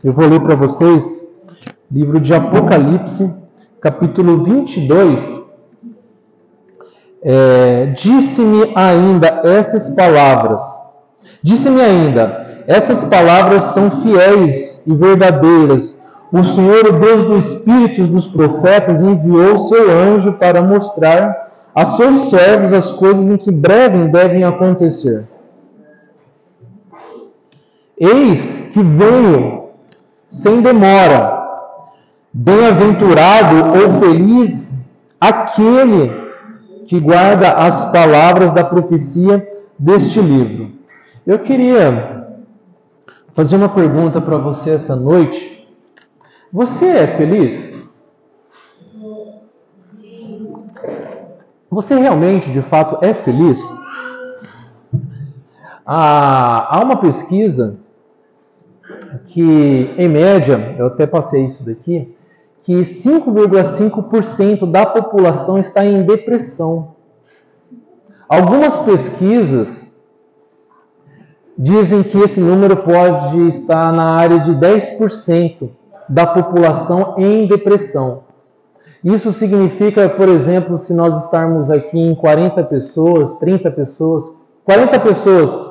Eu vou ler para vocês, livro de Apocalipse, capítulo 22. Disse-me ainda, essas palavras são fiéis e verdadeiras. O Senhor, o Deus dos Espíritos dos profetas, enviou seu anjo para mostrar a seus servos as coisas em que breve devem acontecer. Eis que venho sem demora. Bem-aventurado ou feliz aquele que guarda as palavras da profecia deste livro. Eu queria fazer uma pergunta para você essa noite. Você é feliz? Você realmente, de fato, é feliz? Há uma pesquisa que, em média, eu até passei isso daqui, que 5,5% da população está em depressão. Algumas pesquisas dizem que esse número pode estar na área de 10% da população em depressão. Isso significa, por exemplo, se nós estarmos aqui em 40 pessoas, 30 pessoas, 40 pessoas,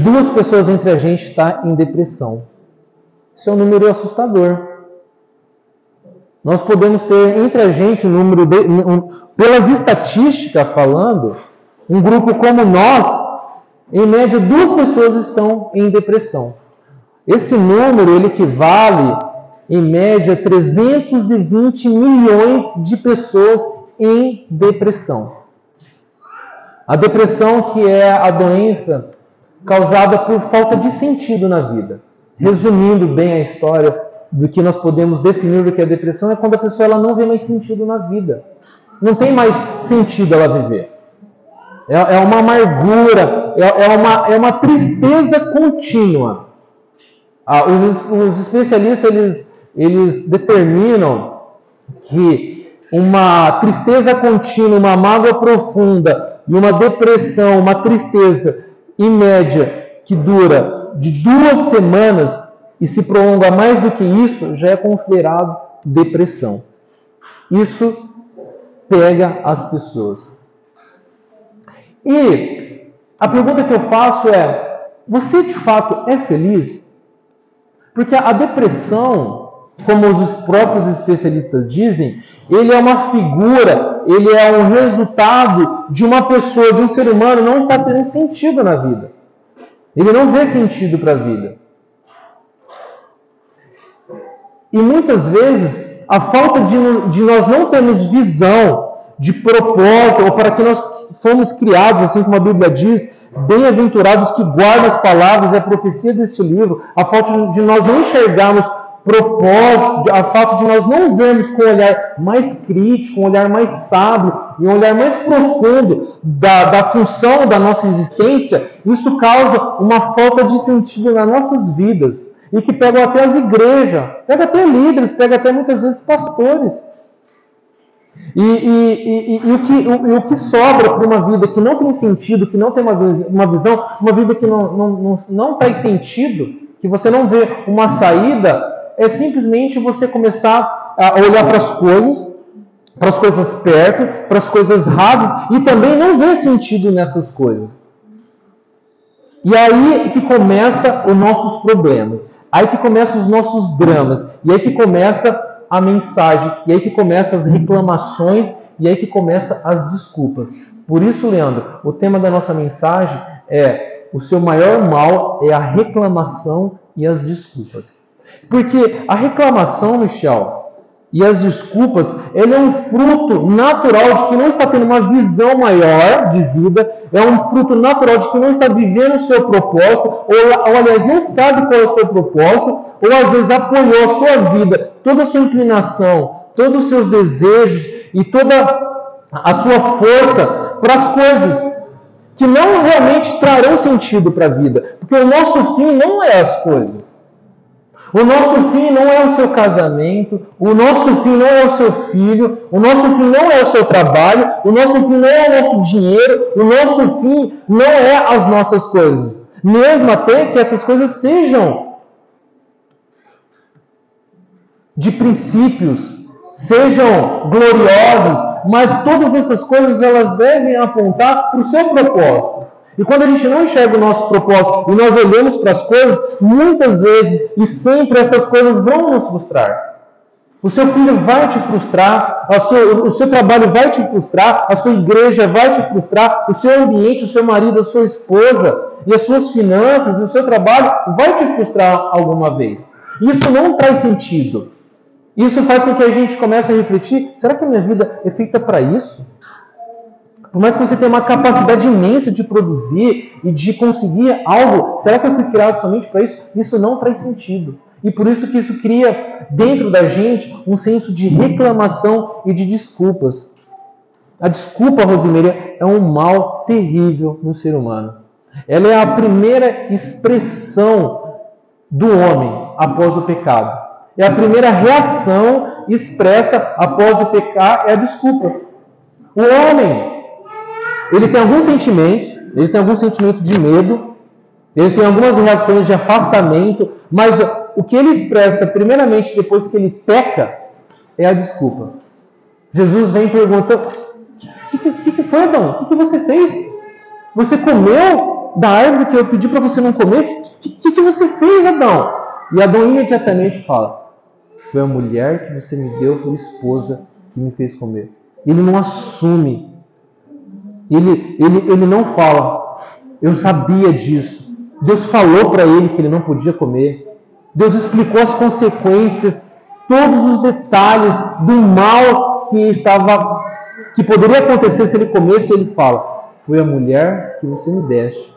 2 pessoas entre a gente está em depressão. Isso é um número assustador. Nós podemos ter entre a gente um número, pelas estatísticas falando, um grupo como nós, em média 2 pessoas estão em depressão. Esse número ele equivale, em média, a 320 milhões de pessoas em depressão. A depressão, que é a doença causada por falta de sentido na vida. Resumindo bem a história do que nós podemos definir do que é depressão, é quando a pessoa ela não vê mais sentido na vida. Não tem mais sentido ela viver. É uma amargura, é uma tristeza contínua. Os especialistas eles determinam que uma tristeza contínua, uma mágoa profunda e uma depressão, uma tristeza em média que dura de 2 semanas e se prolonga mais do que isso, já é considerado depressão. Isso pega as pessoas. E a pergunta que eu faço é: você de fato é feliz? Porque a depressão, como os próprios especialistas dizem, ele é uma figura, ele é um resultado de uma pessoa, de um ser humano não estar tendo sentido na vida. Ele não vê sentido para a vida. E muitas vezes, a falta de nós não termos visão, de propósito, ou para que nós fomos criados, assim como a Bíblia diz, bem-aventurados que guardam as palavras e a profecia deste livro, a falta de nós não enxergarmos propósito, a falta de nós não vermos com um olhar mais crítico, um olhar mais sábio e um olhar mais profundo da função da nossa existência, isso causa uma falta de sentido nas nossas vidas. E que pega até as igrejas, pega até líderes, pega até muitas vezes pastores. E o que sobra para uma vida que não tem sentido, que não tem uma visão, uma vida que não faz sentido, que você não vê uma saída, é simplesmente você começar a olhar para as coisas perto, para as coisas rasas, e também não ver sentido nessas coisas. E aí que começam os nossos problemas, aí que começam os nossos dramas, e aí que começa a mensagem, e aí que começam as reclamações, e aí que começam as desculpas. Por isso, Leandro, o tema da nossa mensagem é: o seu maior mal é a reclamação e as desculpas. Porque a reclamação, Michel, e as desculpas, ele é um fruto natural de que não está tendo uma visão maior de vida, é um fruto natural de que não está vivendo o seu propósito, ou aliás, não sabe qual é o seu propósito, ou às vezes apoiou a sua vida, toda a sua inclinação, todos os seus desejos e toda a sua força para as coisas que não realmente trarão sentido para a vida. Porque o nosso fim não é as coisas. O nosso fim não é o seu casamento, o nosso fim não é o seu filho, o nosso fim não é o seu trabalho, o nosso fim não é o nosso dinheiro, o nosso fim não é as nossas coisas. Mesmo até que essas coisas sejam de princípios, sejam gloriosas, mas todas essas coisas elas devem apontar para o seu propósito. E quando a gente não enxerga o nosso propósito e nós olhamos para as coisas, muitas vezes e sempre essas coisas vão nos frustrar. O seu filho vai te frustrar, o seu trabalho vai te frustrar, a sua igreja vai te frustrar, o seu ambiente, o seu marido, a sua esposa e as suas finanças, o seu trabalho vai te frustrar alguma vez. Isso não traz sentido. Isso faz com que a gente comece a refletir, será que a minha vida é feita para isso? Por mais que você tenha uma capacidade imensa de produzir e de conseguir algo, será que eu fui criado somente para isso? Isso não traz sentido. E por isso que isso cria dentro da gente um senso de reclamação e de desculpas. A desculpa, Rosimeira, é um mal terrível no ser humano. Ela é a primeira expressão do homem após o pecado. É a primeira reação expressa após o pecar, é a desculpa. O homem, ele tem alguns sentimentos de medo, ele tem algumas reações de afastamento, mas o que ele expressa primeiramente depois que ele peca é a desculpa. Jesus vem e pergunta, o que foi, Adão? O que você fez? Você comeu da árvore que eu pedi para você não comer? O que você fez, Adão? E Adão imediatamente fala, foi a mulher que você me deu por esposa que me fez comer. Ele não assume. Ele não fala, eu sabia disso. Deus falou para ele que ele não podia comer. Deus explicou as consequências, todos os detalhes do mal que poderia acontecer se ele comesse. Ele fala, foi a mulher que você me deste.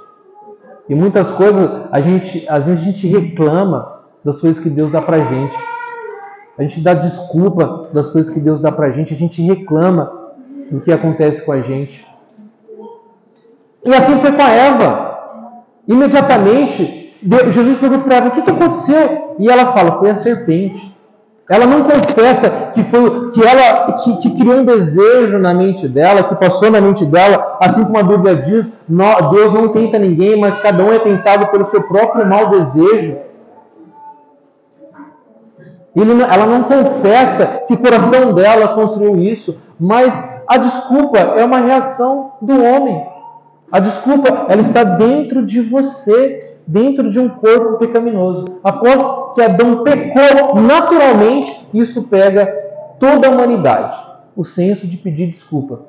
E muitas coisas, às vezes a gente reclama das coisas que Deus dá pra gente. A gente dá desculpa das coisas que Deus dá pra gente. A gente reclama do que acontece com a gente. E assim foi com a Eva. Imediatamente, Jesus pergunta para ela, o que aconteceu? E ela fala, foi a serpente. Ela não confessa que criou um desejo na mente dela, que passou na mente dela, assim como a Bíblia diz, Deus não tenta ninguém, mas cada um é tentado pelo seu próprio mau desejo. Ela não confessa que o coração dela construiu isso, mas a desculpa é uma reação do homem. A desculpa, ela está dentro de você, dentro de um corpo pecaminoso. Após que Adão pecou naturalmente, isso pega toda a humanidade. O senso de pedir desculpa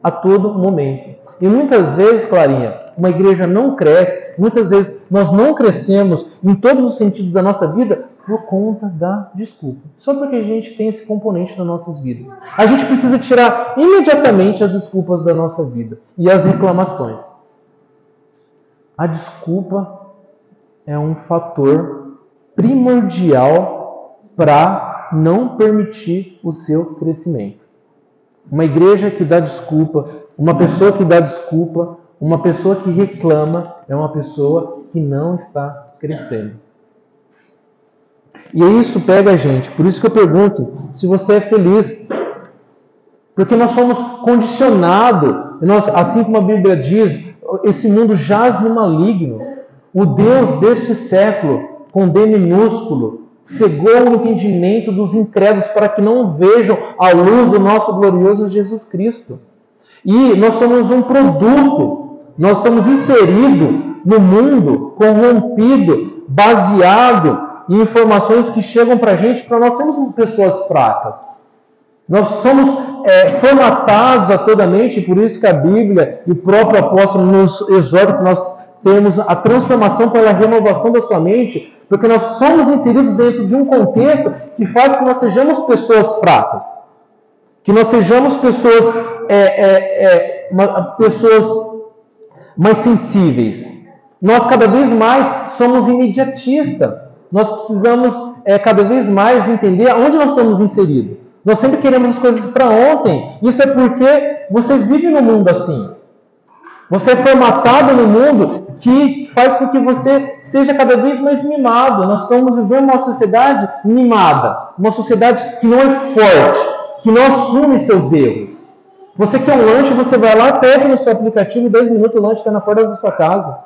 a todo momento. E muitas vezes, Clarinha, uma igreja não cresce, muitas vezes nós não crescemos em todos os sentidos da nossa vida por conta da desculpa. Só porque a gente tem esse componente nas nossas vidas. A gente precisa tirar imediatamente as desculpas da nossa vida e as reclamações. A desculpa é um fator primordial para não permitir o seu crescimento. Uma igreja que dá desculpa, uma pessoa que dá desculpa, uma pessoa que reclama, é uma pessoa que não está crescendo. E isso pega a gente. Por isso que eu pergunto se você é feliz. Porque nós somos condicionados. Assim como a Bíblia diz, esse mundo jaz no maligno. O Deus deste século, com D minúsculo, cegou o entendimento dos incrédulos para que não vejam a luz do nosso glorioso Jesus Cristo. E nós somos um produto. Nós estamos inseridos no mundo corrompido, baseado e informações que chegam para a gente, para nós sermos pessoas fracas. Nós somos formatados a toda mente, por isso que a Bíblia e o próprio apóstolo nos exorta que nós temos a transformação pela renovação da sua mente, porque nós somos inseridos dentro de um contexto que faz que nós sejamos pessoas fracas, que nós sejamos pessoas mais sensíveis. Nós cada vez mais somos imediatistas. Nós precisamos cada vez mais entender aonde nós estamos inseridos. Nós sempre queremos as coisas para ontem. Isso é porque você vive no mundo assim. Você é formatado no mundo que faz com que você seja cada vez mais mimado. Nós estamos vivendo uma sociedade mimada. Uma sociedade que não é forte, que não assume seus erros. Você quer um lanche, você vai lá, pede no seu aplicativo, 10 minutos o lanche está na porta da sua casa.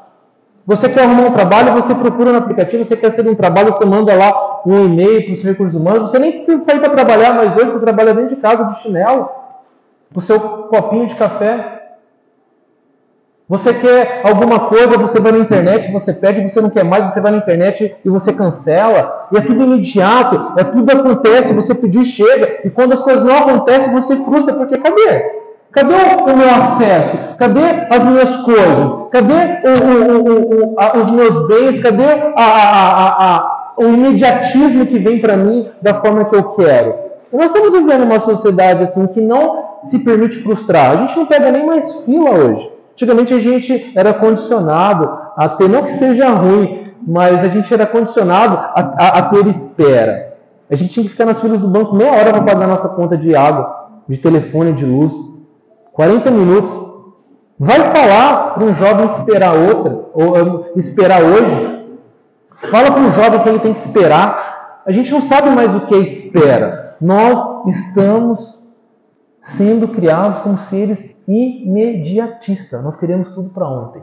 Você quer arrumar um trabalho, você procura no aplicativo, você quer ser um trabalho, você manda lá um e-mail para os recursos humanos, você nem precisa sair para trabalhar, mas hoje você trabalha dentro de casa de chinelo, com o seu copinho de café. Você quer alguma coisa, você vai na internet, você pede, você não quer mais, você vai na internet e você cancela. E é tudo imediato, tudo acontece, você pediu e chega. E quando as coisas não acontecem, você frustra, porque cadê? Cadê o meu acesso? Cadê as minhas coisas? Cadê os meus bens? Cadê o imediatismo que vem para mim da forma que eu quero? E nós estamos vivendo uma sociedade assim que não se permite frustrar. A gente não pega nem mais fila hoje. Antigamente a gente era condicionado a ter, não que seja ruim, mas a gente era condicionado a ter espera. A gente tinha que ficar nas filas do banco meia hora para pagar a nossa conta de água, de telefone, de luz. 40 minutos. Vai falar para um jovem esperar ou esperar hoje. Fala para um jovem que ele tem que esperar. A gente não sabe mais o que é espera. Nós estamos sendo criados como seres imediatistas. Nós queremos tudo para ontem.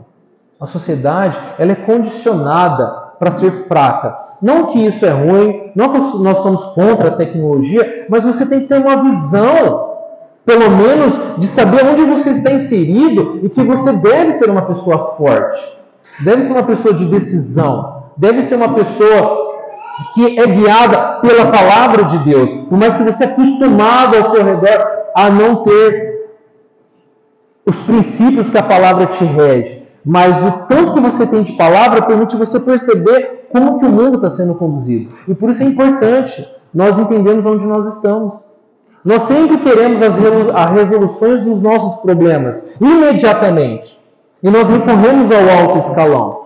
A sociedade ela é condicionada para ser fraca. Não que isso é ruim, não que nós somos contra a tecnologia, mas você tem que ter uma visão, pelo menos, de saber onde você está inserido e que você deve ser uma pessoa forte. Deve ser uma pessoa de decisão. Deve ser uma pessoa que é guiada pela palavra de Deus. Por mais que você é acostumado ao seu redor a não ter os princípios que a palavra te rege. Mas o tanto que você tem de palavra permite você perceber como que o mundo está sendo conduzido. E por isso é importante nós entendermos onde nós estamos. Nós sempre queremos as resoluções dos nossos problemas, imediatamente. E nós recorremos ao alto escalão.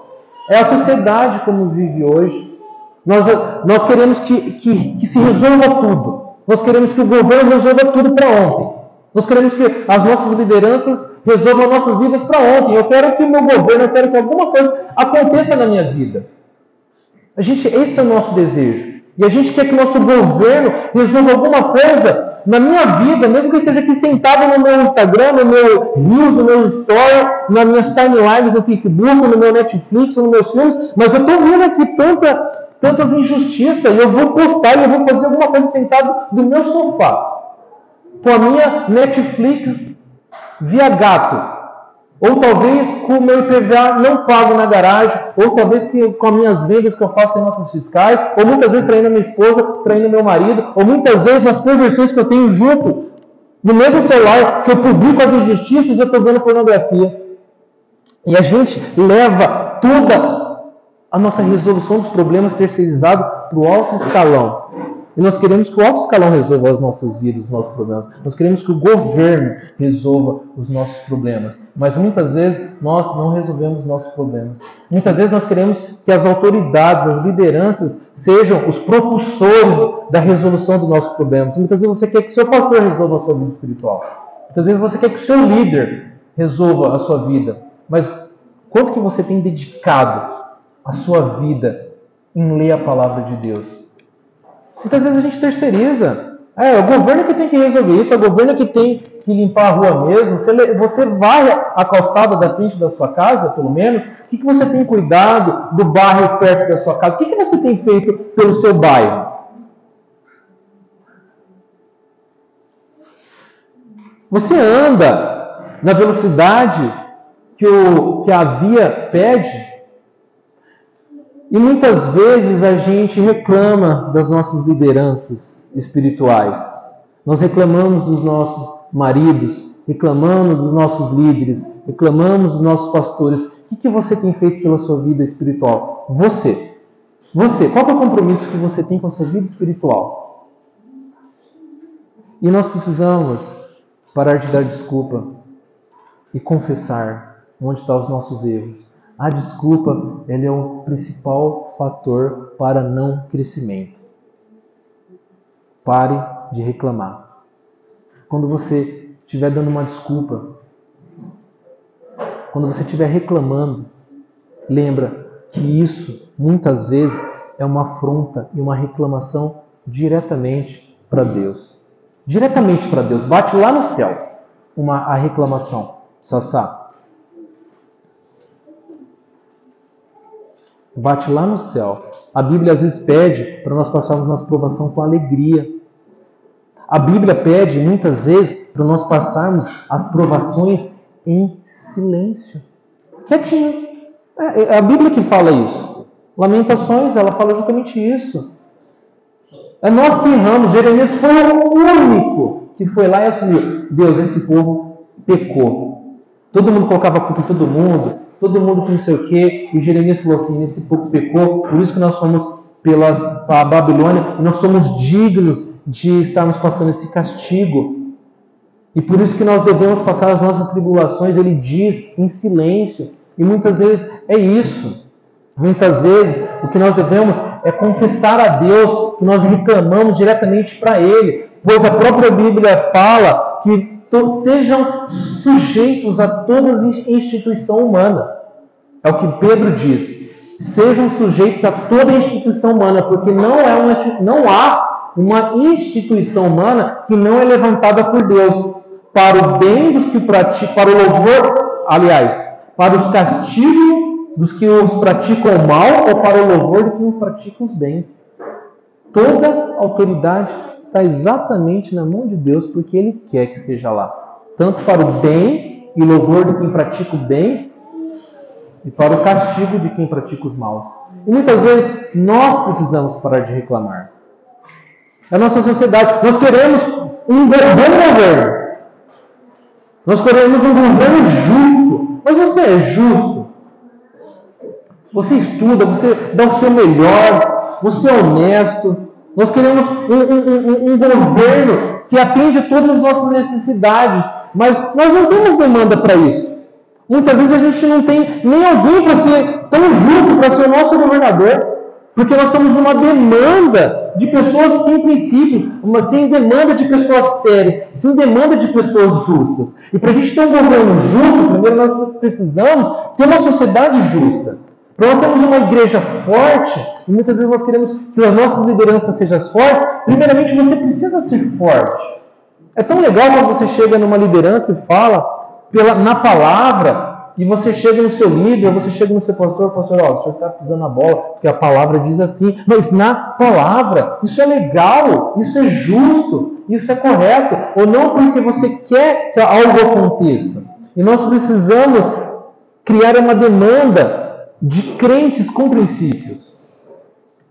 É a sociedade como vive hoje. Nós queremos que se resolva tudo. Nós queremos que o governo resolva tudo para ontem. Nós queremos que as nossas lideranças resolvam nossas vidas para ontem. Eu quero que o meu governo, eu quero que alguma coisa aconteça na minha vida. Esse é o nosso desejo. E a gente quer que o nosso governo resolva alguma coisa na minha vida, mesmo que eu esteja aqui sentado no meu Instagram, no meu Reels, no meu Story, nas minhas timelines no Facebook, no meu Netflix, nos meus filmes, mas eu estou vendo aqui tantas injustiças e eu vou postar e eu vou fazer alguma coisa sentado do meu sofá, com a minha Netflix via gato. Ou talvez com o meu IPVA não pago na garagem, ou talvez com as minhas vendas que eu faço em notas fiscais, ou muitas vezes traindo a minha esposa, traindo meu marido, ou muitas vezes nas conversões que eu tenho junto, no mesmo celular, que eu publico as injustiças e eu estou vendo pornografia. E a gente leva toda a nossa resolução dos problemas terceirizado para o alto escalão. E nós queremos que o alto escalão resolva as nossas vidas, os nossos problemas. Nós queremos que o governo resolva os nossos problemas. Mas muitas vezes nós não resolvemos os nossos problemas. Muitas vezes nós queremos que as autoridades, as lideranças, sejam os propulsores da resolução dos nossos problemas. Muitas vezes você quer que o seu pastor resolva a sua vida espiritual. Muitas vezes você quer que o seu líder resolva a sua vida. Mas quanto que você tem dedicado a sua vida em ler a palavra de Deus? Muitas vezes a gente terceiriza. É o governo que tem que resolver isso, é o governo que tem que limpar a rua mesmo. Você varre a calçada da frente da sua casa, pelo menos. O que você tem cuidado do bairro perto da sua casa? O que você tem feito pelo seu bairro? Você anda na velocidade que a via pede? E muitas vezes a gente reclama das nossas lideranças espirituais. Nós reclamamos dos nossos maridos, reclamamos dos nossos líderes, reclamamos dos nossos pastores. O que você tem feito pela sua vida espiritual? Você, qual é o compromisso que você tem com a sua vida espiritual? E nós precisamos parar de dar desculpa e confessar onde estão os nossos erros. A desculpa, ele é o principal fator para não crescimento. Pare de reclamar. Quando você estiver dando uma desculpa, quando você estiver reclamando, lembra que isso, muitas vezes, é uma afronta e uma reclamação diretamente para Deus. Diretamente para Deus. Bate lá no céu a reclamação. Sassá. bate lá no céu. A Bíblia às vezes pede para nós passarmos nossa provação com alegria. A Bíblia pede muitas vezes para nós passarmos as provações em silêncio. Quietinho. É a Bíblia que fala isso. Lamentações, ela fala justamente isso. É nós que erramos. Jeremias foi o único que foi lá e assumiu. Deus, esse povo pecou. Todo mundo colocava a culpa em todo mundo que não sei o quê. E Jeremias falou assim, esse povo pecou, por isso que nós fomos para a Babilônia, e nós somos dignos de estarmos passando esse castigo. E por isso que nós devemos passar as nossas tribulações, ele diz, em silêncio. E muitas vezes é isso. Muitas vezes o que nós devemos é confessar a Deus que nós reclamamos diretamente para Ele. Pois a própria Bíblia fala que sejam sujeitos a toda instituição humana. É o que Pedro diz. Sejam sujeitos a toda instituição humana, porque não há uma instituição humana que não é levantada por Deus para o bem dos que praticam, para o louvor, aliás, para os castigos dos que os praticam o mal ou para o louvor de quem pratica os bens. Toda autoridade está exatamente na mão de Deus, porque Ele quer que esteja lá. Tanto para o bem e louvor de quem pratica o bem, e para o castigo de quem pratica os maus. E muitas vezes nós precisamos parar de reclamar. É a nossa sociedade. Nós queremos um bom governo. Nós queremos um governo justo. Mas você é justo? Você estuda, você dá o seu melhor, você é honesto. Nós queremos um governo que atende todas as nossas necessidades, mas nós não temos demanda para isso. Muitas vezes a gente não tem nem alguém para ser tão justo para ser o nosso governador, porque nós estamos numa demanda de pessoas sem princípios, sem demanda de pessoas sérias, sem demanda de pessoas justas. E para a gente ter um governo justo, primeiro nós precisamos ter uma sociedade justa. Para nós termos uma igreja forte, e muitas vezes nós queremos que as nossas lideranças sejam fortes, primeiramente você precisa ser forte. É tão legal quando você chega numa liderança e fala na palavra, e você chega no seu líder, você chega no seu pastor, o senhor está pisando na bola, porque a palavra diz assim, mas na palavra, isso é legal, isso é justo, isso é correto, ou não porque você quer que algo aconteça. E nós precisamos criar uma demanda de crentes com princípios.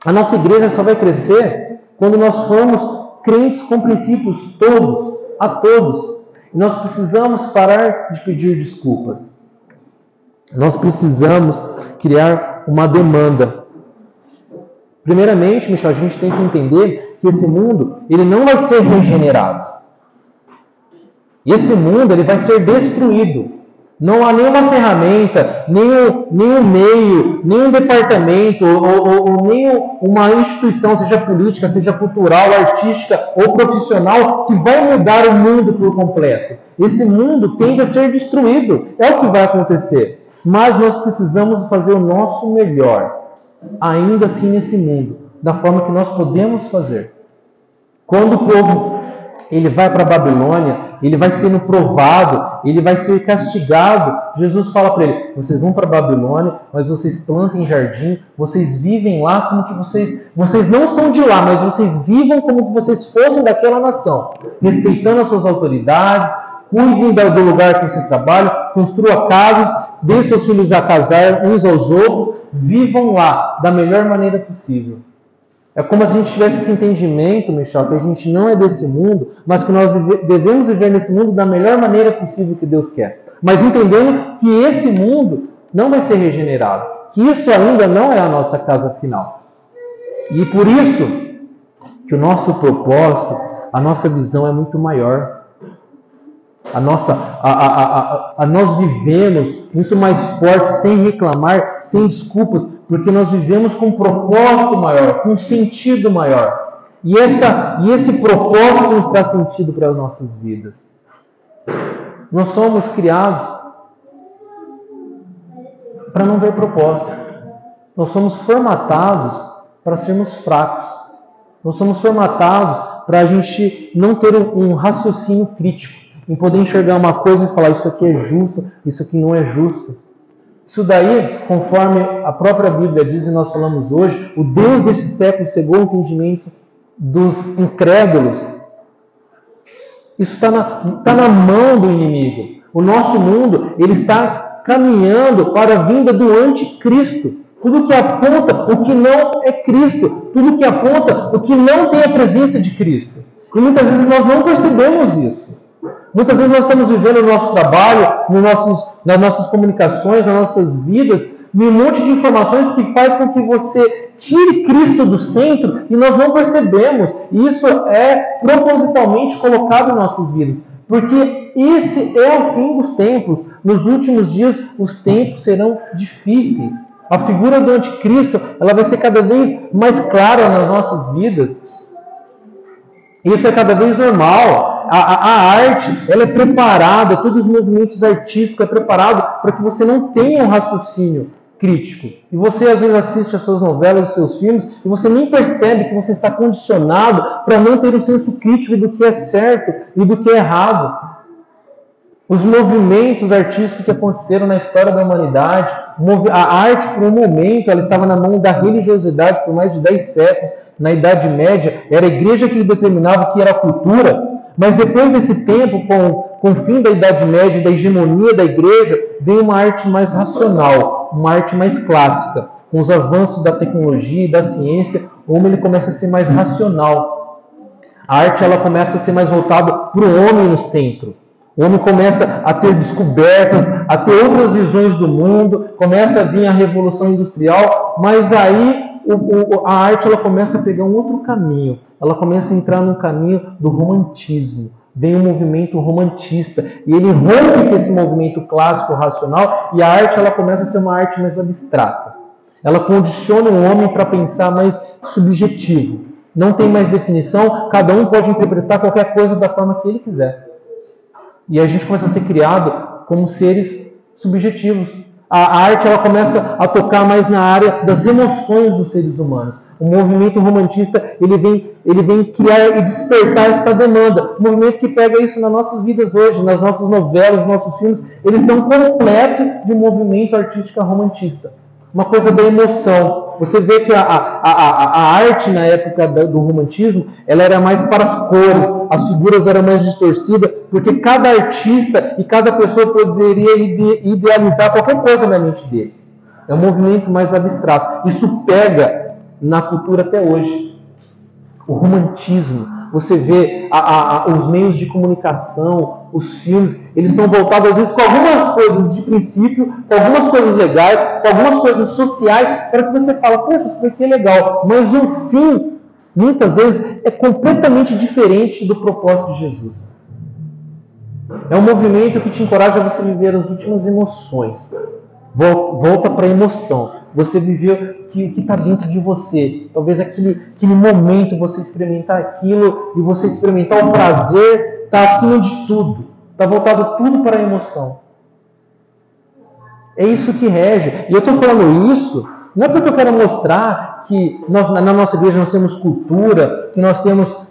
A nossa igreja só vai crescer quando nós formos crentes com princípios todos, a todos. E nós precisamos parar de pedir desculpas. Nós precisamos criar uma demanda. Primeiramente, Michel, a gente tem que entender que esse mundo ele não vai ser regenerado. Esse mundo ele vai ser destruído. Não há nenhuma ferramenta, nenhum meio, nenhum departamento ou nenhuma instituição, seja política, seja cultural, artística ou profissional, que vai mudar o mundo por completo. Esse mundo tende a ser destruído. É o que vai acontecer. Mas nós precisamos fazer o nosso melhor, ainda assim nesse mundo, da forma que nós podemos fazer. Quando o povo ele vai para a Babilônia, ele vai sendo provado, ele vai ser castigado. Jesus fala para ele, vocês vão para a Babilônia, mas vocês plantem jardim, vocês vivem lá como que vocês não são de lá, mas vocês vivam como que vocês fossem daquela nação, respeitando as suas autoridades, cuidem do lugar que vocês trabalham, construam casas, deixem seus filhos a casar uns aos outros, vivam lá da melhor maneira possível. É como se a gente tivesse esse entendimento, Michel, que a gente não é desse mundo, mas que nós devemos viver nesse mundo da melhor maneira possível que Deus quer. Mas entendendo que esse mundo não vai ser regenerado, que isso ainda não é a nossa casa final. E por isso que o nosso propósito, a nossa visão é muito maior. Nós vivemos muito mais forte, sem reclamar, sem desculpas, porque nós vivemos com um propósito maior, com um sentido maior. E esse propósito nos traz sentido para as nossas vidas. Nós somos criados para não ver propósito. Nós somos formatados para sermos fracos. Nós somos formatados para a gente não ter um raciocínio crítico, em poder enxergar uma coisa e falar isso aqui é justo, isso aqui não é justo. Isso daí, conforme a própria Bíblia diz e nós falamos hoje, o Deus desse século cegou o entendimento dos incrédulos. Isso está na mão do inimigo. O nosso mundo, ele está caminhando para a vinda do anticristo. Tudo que aponta o que não é Cristo. Tudo que aponta o que não tem a presença de Cristo. E muitas vezes nós não percebemos isso. Muitas vezes nós estamos vivendo o nosso trabalho, nas nossas comunicações, nas nossas vidas, um monte de informações que faz com que você tire Cristo do centro e nós não percebemos. E isso é propositalmente colocado em nossas vidas. Porque esse é o fim dos tempos. Nos últimos dias, os tempos serão difíceis. A figura do anticristo, ela vai ser cada vez mais clara nas nossas vidas. Isso é cada vez normal. A arte, ela é preparada, todos os movimentos artísticos é preparado para que você não tenha um raciocínio crítico. E você às vezes assiste as suas novelas, os seus filmes, e você nem percebe que você está condicionado para não ter um senso crítico do que é certo e do que é errado. Os movimentos artísticos que aconteceram na história da humanidade, a arte por um momento, ela estava na mão da religiosidade por mais de 10 séculos. Na Idade Média, era a igreja que determinava o que era a cultura, mas depois desse tempo, com o fim da Idade Média e da hegemonia da igreja, veio uma arte mais racional, uma arte mais clássica. Com os avanços da tecnologia e da ciência, o homem ele começa a ser mais racional. A arte ela começa a ser mais voltada para o homem no centro. O homem começa a ter descobertas, a ter outras visões do mundo, começa a vir a Revolução Industrial, mas aí a arte ela começa a pegar um outro caminho. Ela começa a entrar no caminho do romantismo. Vem um movimento romantista. E ele rompe com esse movimento clássico, racional, e a arte ela começa a ser uma arte mais abstrata. Ela condiciona o homem para pensar mais subjetivo. Não tem mais definição, cada um pode interpretar qualquer coisa da forma que ele quiser. E a gente começa a ser criado como seres subjetivos. A arte ela começa a tocar mais na área das emoções dos seres humanos. O movimento romantista ele vem criar e despertar essa demanda. Um movimento que pega isso nas nossas vidas hoje, nas nossas novelas, nos nossos filmes. Eles estão completo de movimento artístico romantista. Uma coisa da emoção. Você vê que a arte na época do romantismo, ela era mais para as cores, as figuras eram mais distorcidas, porque cada artista e cada pessoa poderia idealizar qualquer coisa na mente dele. É um movimento mais abstrato. Isso pega na cultura até hoje. O romantismo. Você vê os meios de comunicação, os filmes, eles são voltados às vezes com algumas coisas de princípio, com algumas coisas legais, com algumas coisas sociais, para que você fale, poxa, isso daqui é legal. Mas o fim, muitas vezes, é completamente diferente do propósito de Jesus. É um movimento que te encoraja a você viver as últimas emoções. Volta para a emoção. Você viveu o que está dentro de você. Talvez aquele momento você experimentar aquilo e você experimentar o prazer está acima de tudo. Está voltado tudo para a emoção. É isso que rege. E eu estou falando isso não é porque eu quero mostrar que na nossa igreja nós temos cultura, que nós temos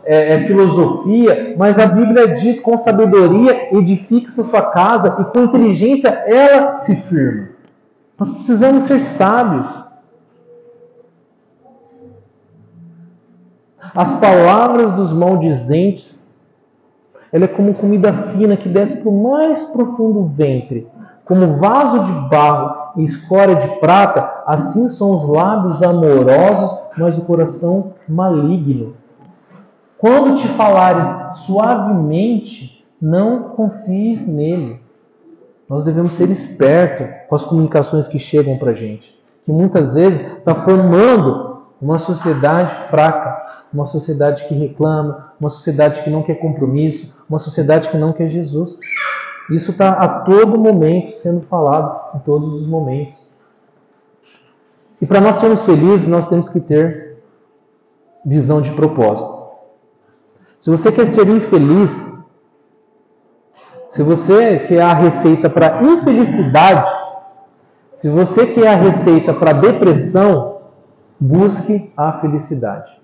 filosofia, mas a Bíblia diz com sabedoria edifica-se a sua casa e com inteligência ela se firma. Nós precisamos ser sábios. As palavras dos maldizentes, ela é como comida fina que desce para o mais profundo ventre. Como vaso de barro e escória de prata, assim são os lábios amorosos, mas o coração maligno. Quando te falares suavemente, não confies nele. Nós devemos ser espertos com as comunicações que chegam para a gente. Que muitas vezes está formando uma sociedade fraca, uma sociedade que reclama, uma sociedade que não quer compromisso, uma sociedade que não quer Jesus. Isso está a todo momento sendo falado, em todos os momentos. E para nós sermos felizes, nós temos que ter visão de propósito. Se você quer ser infeliz, se você quer a receita para infelicidade, se você quer a receita para depressão, busque a felicidade.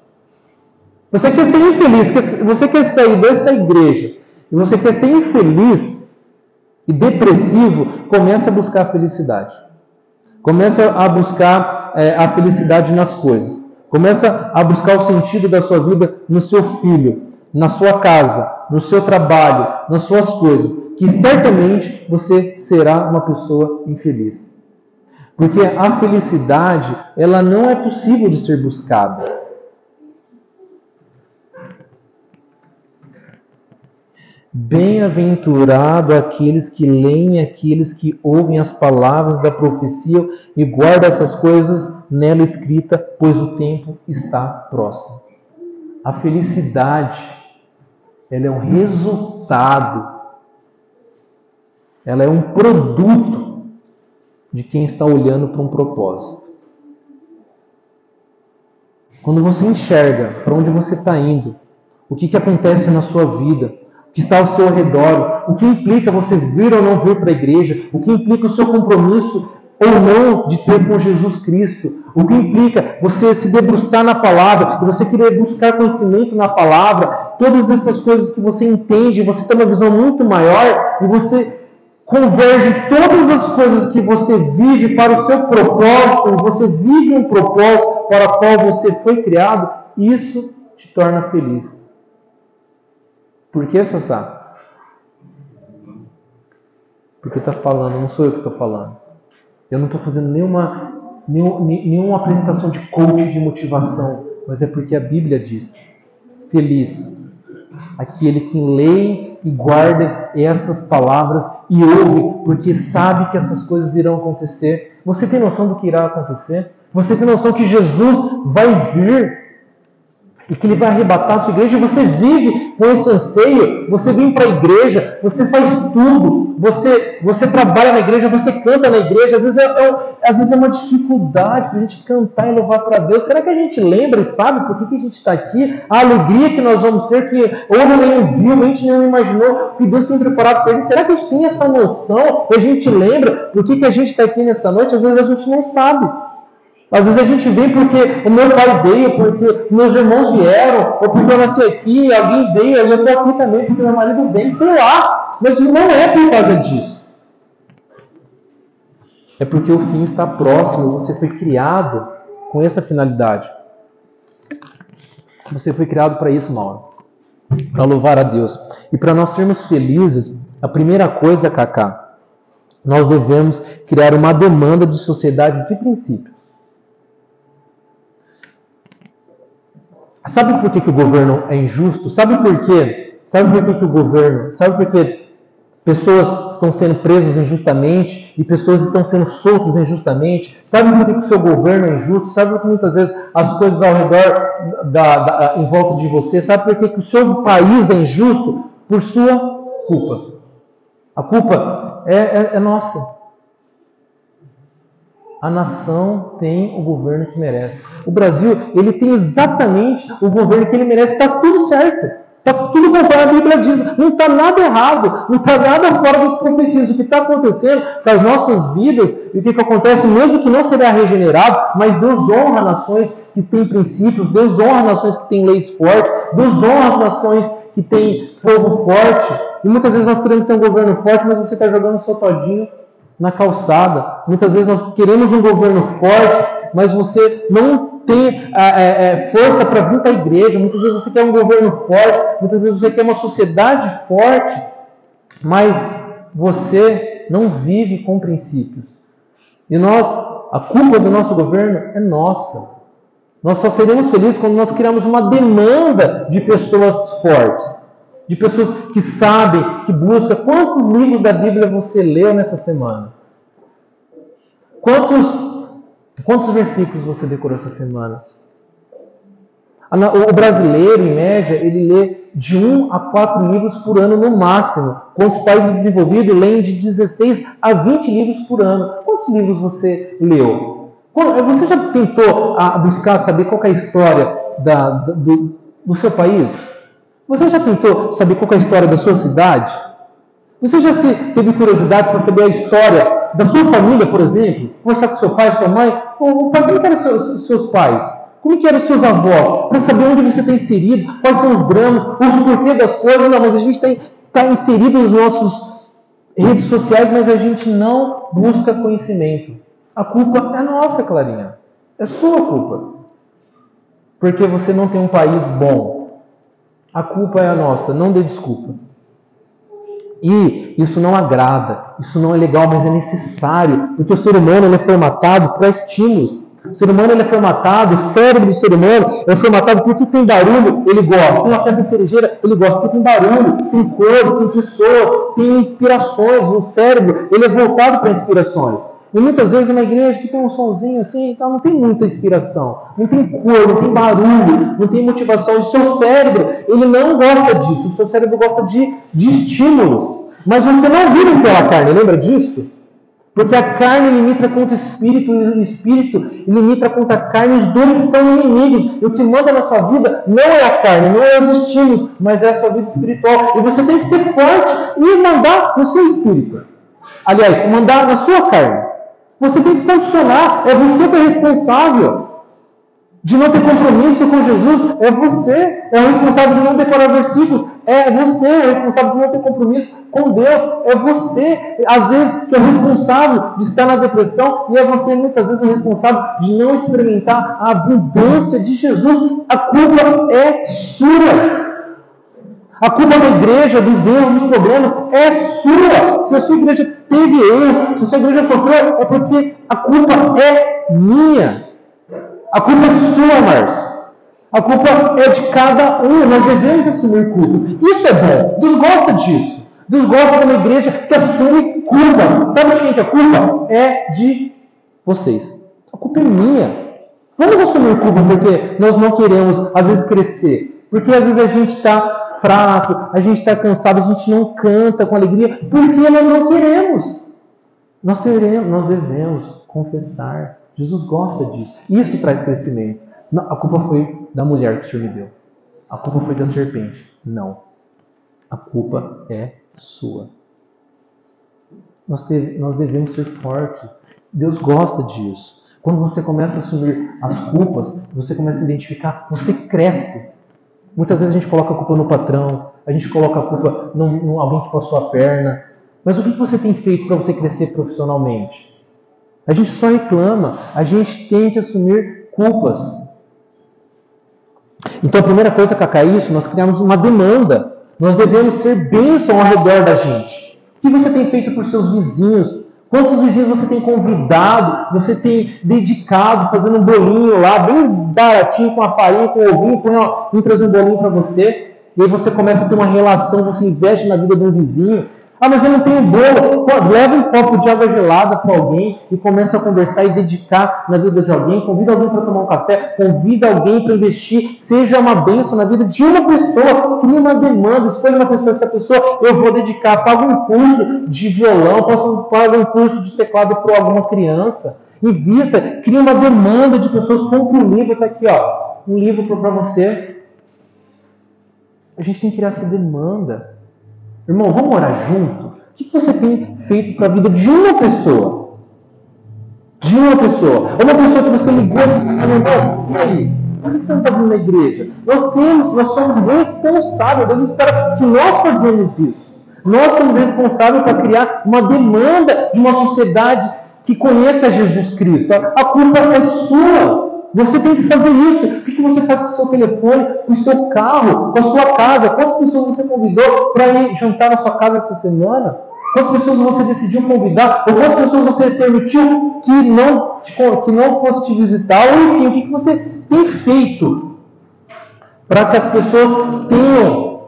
Você quer ser infeliz, você quer sair dessa igreja e você quer ser infeliz e depressivo, comece a buscar a felicidade. Começa a buscar a felicidade nas coisas. Começa a buscar o sentido da sua vida no seu filho, na sua casa, no seu trabalho, nas suas coisas, que certamente você será uma pessoa infeliz. Porque a felicidade, ela não é possível de ser buscada. Bem-aventurado aqueles que leem, aqueles que ouvem as palavras da profecia e guardam essas coisas nela escrita, pois o tempo está próximo. A felicidade, ela é um resultado, ela é um produto de quem está olhando para um propósito. Quando você enxerga para onde você está indo, o que acontece na sua vida, o que está ao seu redor, o que implica você vir ou não vir para a igreja, o que implica o seu compromisso ou não de ter com Jesus Cristo, o que implica você se debruçar na palavra, e você querer buscar conhecimento na palavra, todas essas coisas que você entende, você tem uma visão muito maior e você converge todas as coisas que você vive para o seu propósito, e você vive um propósito para o qual você foi criado, isso te torna feliz. Por que, Sassá? Porque está falando, não sou eu que estou falando. Eu não estou fazendo nenhuma apresentação de coach de motivação, mas é porque a Bíblia diz: feliz aquele que lê e guarda essas palavras e ouve, porque sabe que essas coisas irão acontecer. Você tem noção do que irá acontecer? Você tem noção que Jesus vai vir e que Ele vai arrebatar a sua igreja? E você vive com esse anseio, você vem para a igreja, você faz tudo, você trabalha na igreja, você canta na igreja. Às vezes é uma dificuldade para a gente cantar e louvar para Deus. Será que a gente lembra e sabe por que a gente está aqui? A alegria que nós vamos ter, que ou nem viu, a gente não imaginou, que Deus tem preparado para a gente. Será que a gente tem essa noção? A gente lembra por que a gente está aqui nessa noite? Às vezes a gente não sabe. Às vezes a gente vem porque o meu pai veio, porque meus irmãos vieram, ou porque eu nasci aqui, alguém veio, e eu estou aqui também porque meu marido veio, sei lá. Mas não é por causa disso. É porque o fim está próximo, você foi criado com essa finalidade. Você foi criado para isso, Mauro. Para louvar a Deus. E para nós sermos felizes, a primeira coisa, Cacá, nós devemos criar uma demanda de sociedade de princípios. Sabe por que o governo é injusto? Sabe por quê? Sabe por que o governo... Sabe por que pessoas estão sendo presas injustamente e pessoas estão sendo soltas injustamente? Sabe por que o seu governo é injusto? Sabe por que muitas vezes as coisas ao redor, em volta de você... Sabe por que o seu país é injusto? Por sua culpa. A culpa é nossa. A nação tem o governo que merece. O Brasil, ele tem exatamente o governo que ele merece. Está tudo certo. Está tudo conforme a Bíblia diz. Não está nada errado. Não está nada fora das profecias. O que está acontecendo com as nossas vidas, e o que acontece, mesmo que não será regenerado, mas Deus honra nações que têm princípios, Deus honra nações que têm leis fortes, Deus honra as nações que têm povo forte. E muitas vezes nós queremos ter um governo forte, mas você está jogando o seu todinho na calçada. Muitas vezes nós queremos um governo forte, mas você não tem força para vir para a igreja. Muitas vezes você quer um governo forte, muitas vezes você quer uma sociedade forte, mas você não vive com princípios. E a culpa do nosso governo é nossa. Nós só seremos felizes quando nós criamos uma demanda de pessoas fortes, de pessoas que sabem, que buscam. Quantos livros da Bíblia você leu nessa semana? Quantos versículos você decorou essa semana? O brasileiro, em média, ele lê de 1 a 4 livros por ano no máximo. Quantos países desenvolvidos leem de 16 a 20 livros por ano? Quantos livros você leu? Você já tentou buscar saber qual é a história do seu país? Você já tentou saber qual é a história da sua cidade? Você já teve curiosidade para saber a história da sua família, por exemplo? Conversar com seu pai, sua mãe? Como que eram seus pais? Como que eram seus avós? Para saber onde você está inserido, quais são os dramas, os porquê das coisas. Não, mas a gente está inserido nas nossas redes sociais, mas a gente não busca conhecimento. A culpa é nossa, Clarinha. É sua culpa. Porque você não tem um país bom. A culpa é a nossa. Não dê desculpa. E isso não agrada. Isso não é legal, mas é necessário. Porque o ser humano ele é formatado para estímulos. O ser humano ele é formatado, o cérebro do ser humano é formatado porque tem barulho, ele gosta. Tem uma festa cerejeira, ele gosta porque tem barulho, tem cores, tem pessoas, tem inspirações. O cérebro ele é voltado para inspirações. E muitas vezes uma igreja que tem um sonzinho assim, então não tem muita inspiração, não tem cor, não tem barulho, não tem motivação. O seu cérebro ele não gosta disso, o seu cérebro gosta de estímulos. Mas você não vive pela carne, lembra disso? Porque a carne limita contra o espírito, e o espírito limita contra a carne, os dois são inimigos. E o que manda na sua vida não é a carne, não é os estímulos, mas é a sua vida espiritual. E você tem que ser forte e mandar no seu espírito. Aliás, mandar na sua carne. Você tem que condicionar, é você que é responsável de não ter compromisso com Jesus, é você, é o responsável de não decorar versículos, é você, é o responsável de não ter compromisso com Deus, é você, às vezes, que é o responsável de estar na depressão, e é você, muitas vezes, o responsável de não experimentar a abundância de Jesus. A culpa é sua. A culpa da igreja, dos erros, dos problemas, é sua. Se a sua igreja teve erros, se a sua igreja sofreu, é porque a culpa é minha. A culpa é sua, Márcio. A culpa é de cada um. Nós devemos assumir culpas. Isso é bom. Deus gosta disso. Deus gosta de uma igreja que assume culpas. Sabe de quem que é a culpa? É de vocês. A culpa é minha. Vamos assumir culpa porque nós não queremos, às vezes, crescer. Porque às vezes a gente está fraco, a gente está cansado, a gente não canta com alegria. Porque nós não queremos. Nós devemos confessar. Jesus gosta disso. Isso traz crescimento. Não, a culpa foi da mulher que o Senhor me deu. A culpa foi da serpente. Não. A culpa é sua. Nós devemos ser fortes. Deus gosta disso. Quando você começa a assumir as culpas, você começa a identificar, você cresce. Muitas vezes a gente coloca a culpa no patrão, a gente coloca a culpa em alguém que passou a perna. Mas o que você tem feito para você crescer profissionalmente? A gente só reclama, a gente tem que assumir culpas. Então a primeira coisa, Cacá, é isso, nós criamos uma demanda. Nós devemos ser bênção ao redor da gente. O que você tem feito por seus vizinhos? Quantos vizinhos você tem convidado, você tem dedicado, fazendo um bolinho lá, bem baratinho, com a farinha, com o ovinho, vem trazer um bolinho para você. E aí você começa a ter uma relação, você investe na vida de um vizinho. Ah, mas eu não tenho bolo. Pô, leva um copo de água gelada para alguém e começa a conversar e dedicar na vida de alguém. Convida alguém para tomar um café, convida alguém para investir. Seja uma bênção na vida de uma pessoa. Cria uma demanda, escolha uma pessoa. Essa pessoa eu vou dedicar. Paga um curso de violão, paga um curso de teclado para alguma criança. Invista, cria uma demanda de pessoas. Compre um livro, está aqui, ó, um livro para você. A gente tem que criar essa demanda. Irmão, vamos orar junto? O que você tem feito para a vida de uma pessoa? De uma pessoa. Ou uma pessoa que você ligou essa semana, irmão, e aí? Por que você não está vindo na igreja? Nós somos responsáveis. Deus espera que nós fazemos isso. Nós somos responsáveis para criar uma demanda de uma sociedade que conheça Jesus Cristo. A culpa é sua. Você tem que fazer isso. O que você faz com o seu telefone, com o seu carro, com a sua casa? Quantas pessoas você convidou para ir jantar na sua casa essa semana? Quantas pessoas você decidiu convidar? Ou quantas pessoas você permitiu que não fosse te visitar? Ou enfim, o que você tem feito para que as pessoas tenham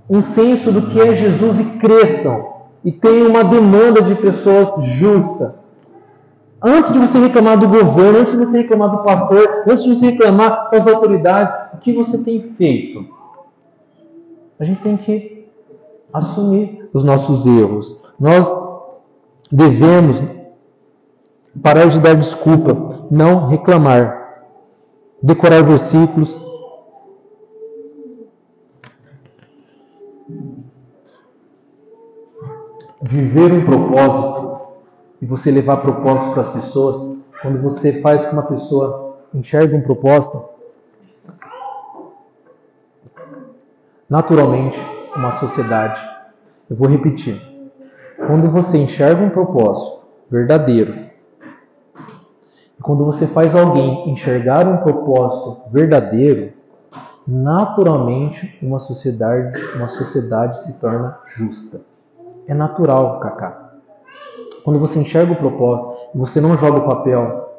um senso do que é Jesus e cresçam? E tenham uma demanda de pessoas justa. Antes de você reclamar do governo, antes de você reclamar do pastor, antes de você reclamar das autoridades, o que você tem feito? A gente tem que assumir os nossos erros. Nós devemos parar de dar desculpa, não reclamar, decorar versículos. Viver um propósito. E você levar propósito para as pessoas, quando você faz que uma pessoa enxergue um propósito, naturalmente, uma sociedade, eu vou repetir, quando você enxerga um propósito, verdadeiro. E quando você faz alguém enxergar um propósito verdadeiro, naturalmente uma sociedade se torna justa. É natural, Cacá. Quando você enxerga o propósito, você não joga o papel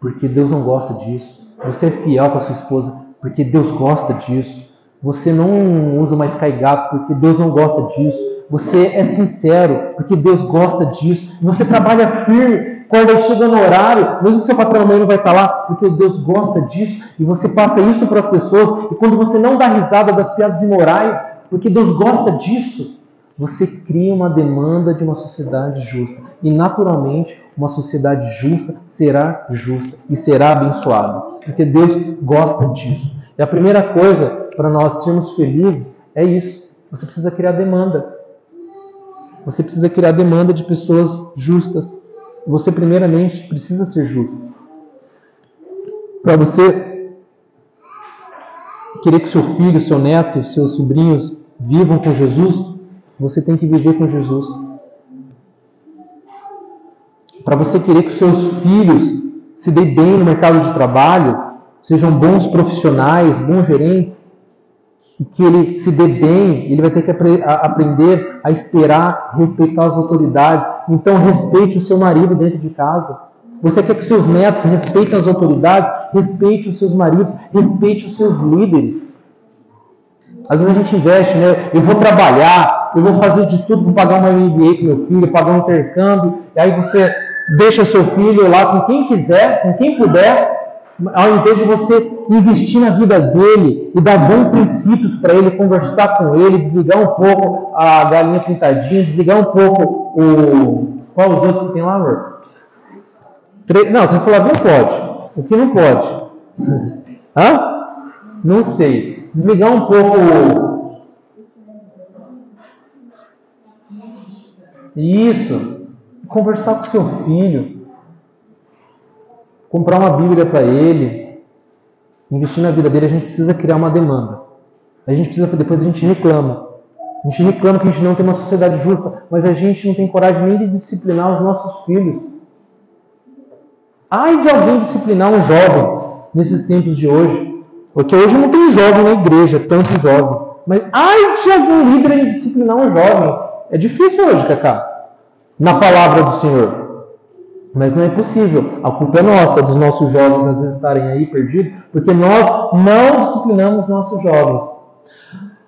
porque Deus não gosta disso. Você é fiel com a sua esposa porque Deus gosta disso. Você não usa uma Sky Gap porque Deus não gosta disso. Você é sincero porque Deus gosta disso. Você trabalha firme quando chega no horário, mesmo que seu patrão amanhã não vai estar lá, porque Deus gosta disso. E você passa isso para as pessoas. E quando você não dá risada das piadas imorais, porque Deus gosta disso, você cria uma demanda de uma sociedade justa. E naturalmente, uma sociedade justa será justa e será abençoada. Porque Deus gosta disso. E a primeira coisa para nós sermos felizes é isso. Você precisa criar demanda. Você precisa criar demanda de pessoas justas. Você primeiramente precisa ser justo. Para você querer que seu filho, seu neto, seus sobrinhos vivam com Jesus, você tem que viver com Jesus. Para você querer que seus filhos se deem bem no mercado de trabalho, sejam bons profissionais, bons gerentes, e que ele se dê bem, ele vai ter que aprender a esperar, respeitar as autoridades. Então respeite o seu marido dentro de casa. Você quer que seus netos respeitem as autoridades? Respeite os seus maridos, respeite os seus líderes. Às vezes a gente investe, né? Eu vou trabalhar, eu vou fazer de tudo para pagar uma MBA para meu filho, pagar um intercâmbio, e aí você deixa seu filho lá com quem quiser, com quem puder, ao invés de você investir na vida dele e dar bons princípios para ele, conversar com ele, desligar um pouco a galinha pintadinha, desligar um pouco o... Qual os outros que tem lá, amor? Não, vocês falaram, não pode. O que não pode? Hã? Não sei. Desligar um pouco... Isso. Conversar com seu filho. Comprar uma Bíblia para ele, investir na vida dele. A gente precisa criar uma demanda. Depois a gente reclama. A gente reclama que a gente não tem uma sociedade justa, mas a gente não tem coragem nem de disciplinar os nossos filhos. Ai de alguém disciplinar um jovem nesses tempos de hoje, porque hoje não tem jovem na igreja, tanto jovem. Mas ai de algum líder em disciplinar um jovem. É difícil hoje, Cacá, na palavra do Senhor. Mas não é possível. A culpa é nossa, dos nossos jovens às vezes estarem aí perdidos, porque nós não disciplinamos nossos jovens.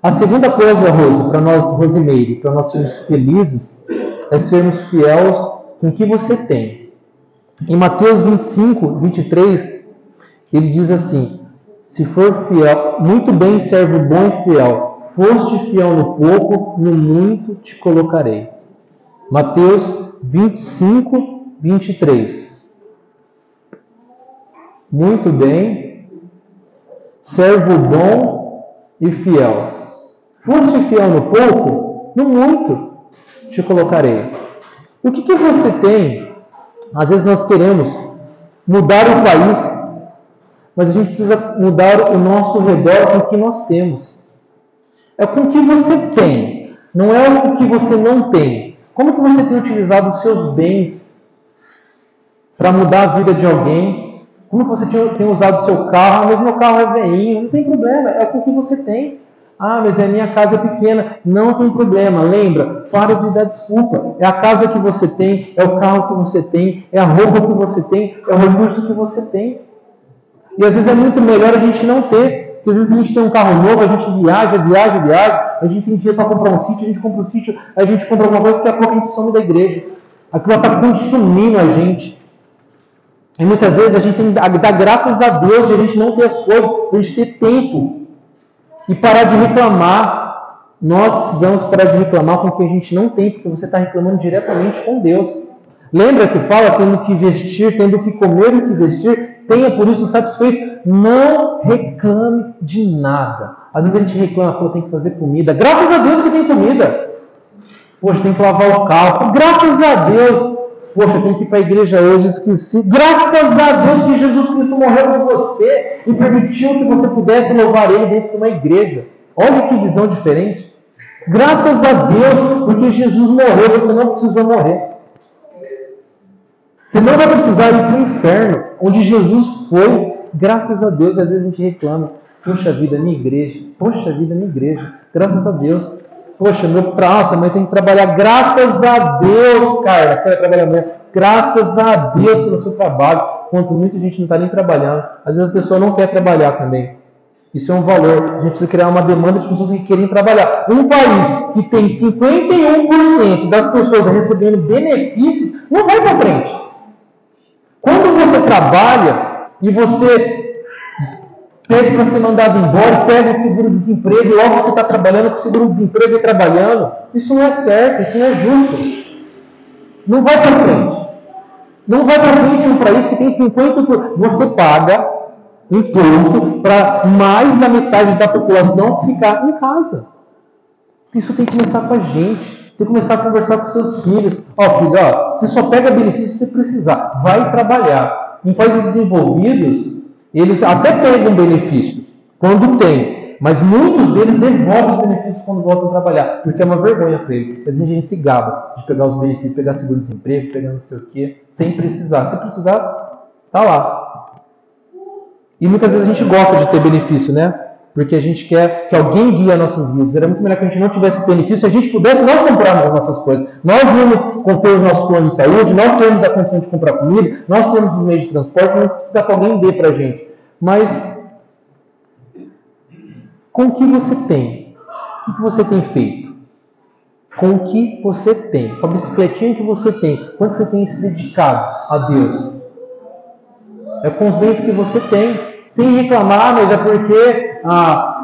A segunda coisa, Rose, para nós, Rosimeire, para nós sermos felizes, é sermos fiéis com o que você tem. Em Mateus 25, 23, ele diz assim: se for fiel, muito bem, servo bom e fiel, foste fiel no pouco, no muito te colocarei. Mateus 25, 23. Muito bem, servo bom e fiel. Foste fiel no pouco, no muito te colocarei. O que você tem? Às vezes nós queremos mudar o país, mas a gente precisa mudar o nosso redor com o que nós temos. É com o que você tem, não é o que você não tem. Como que você tem utilizado os seus bens para mudar a vida de alguém? Como que você tem usado o seu carro? Ah, mas meu carro é velhinho. Não tem problema, é com o que você tem. Ah, mas a minha casa é pequena. Não tem problema. Lembra, para de dar desculpa. É a casa que você tem, é o carro que você tem, é a roupa que você tem, é o recurso que você tem. E às vezes é muito melhor a gente não ter. Porque às vezes a gente tem um carro novo, a gente viaja, a gente tem dinheiro para comprar um sítio, a gente compra um sítio, a gente compra alguma coisa, daqui a pouco a gente some da igreja. Aquilo está consumindo a gente. E muitas vezes a gente tem que dar graças a Deus de a gente não ter as coisas, para a gente ter tempo. E parar de reclamar. Nós precisamos parar de reclamar com o que a gente não tem, porque você está reclamando diretamente com Deus. Lembra que fala, tendo que vestir, tendo que comer e que vestir, tenha por isso satisfeito. Não reclame de nada. Às vezes a gente reclama, pô, tem que fazer comida. Graças a Deus que tem comida. Poxa, tem que lavar o carro. Graças a Deus. Poxa, tem que ir para a igreja hoje, esqueci. Graças a Deus que Jesus Cristo morreu por você e permitiu que você pudesse louvar Ele dentro de uma igreja. Olha que visão diferente. Graças a Deus, porque Jesus morreu, você não precisou morrer. Você não vai precisar ir para o inferno, onde Jesus foi. Graças a Deus, às vezes a gente reclama. Poxa vida, minha igreja. Poxa vida, minha igreja. Graças a Deus. Poxa, nossa, mas tem que trabalhar. Graças a Deus, cara, que você vai trabalhar amanhã. Graças a Deus pelo seu trabalho. Quando muita gente não está nem trabalhando. Às vezes a pessoa não quer trabalhar também. Isso é um valor. A gente precisa criar uma demanda de pessoas que querem trabalhar. Um país que tem 51% das pessoas recebendo benefícios, não vai para frente. Quando você trabalha e você pede para ser mandado embora, pega o seguro-desemprego, e logo você está trabalhando com o seguro-desemprego e trabalhando, isso não é certo, isso não é justo. Não vai para frente. Não vai para frente um país que tem 50%. Você paga imposto para mais da metade da população ficar em casa. Isso tem que começar com a gente. Tem que começar a conversar com seus filhos. Ó, filho, você só pega benefício se você precisar. Vai trabalhar. Em países desenvolvidos, eles até pegam benefícios quando tem, mas muitos deles devolvem os benefícios quando voltam a trabalhar, porque é uma vergonha para eles. Mas a gente se gaba de pegar os benefícios, pegar seguro-desemprego, pegar não sei o quê, sem precisar. Se precisar, tá lá. E muitas vezes a gente gosta de ter benefício, né? Porque a gente quer que alguém guie as nossas vidas. Era muito melhor que a gente não tivesse benefício, se a gente pudesse, nós comprarmos as nossas coisas. Nós íamos ter os nossos planos de saúde, nós temos a condição de comprar comida, nós temos os meios de transporte, não precisa que alguém dê pra gente. Mas, com o que você tem? O que você tem feito? Com o que você tem? Com a bicicletinha que você tem? Quanto você tem se dedicado a Deus? É com os bens que você tem. Sem reclamar, mas é porque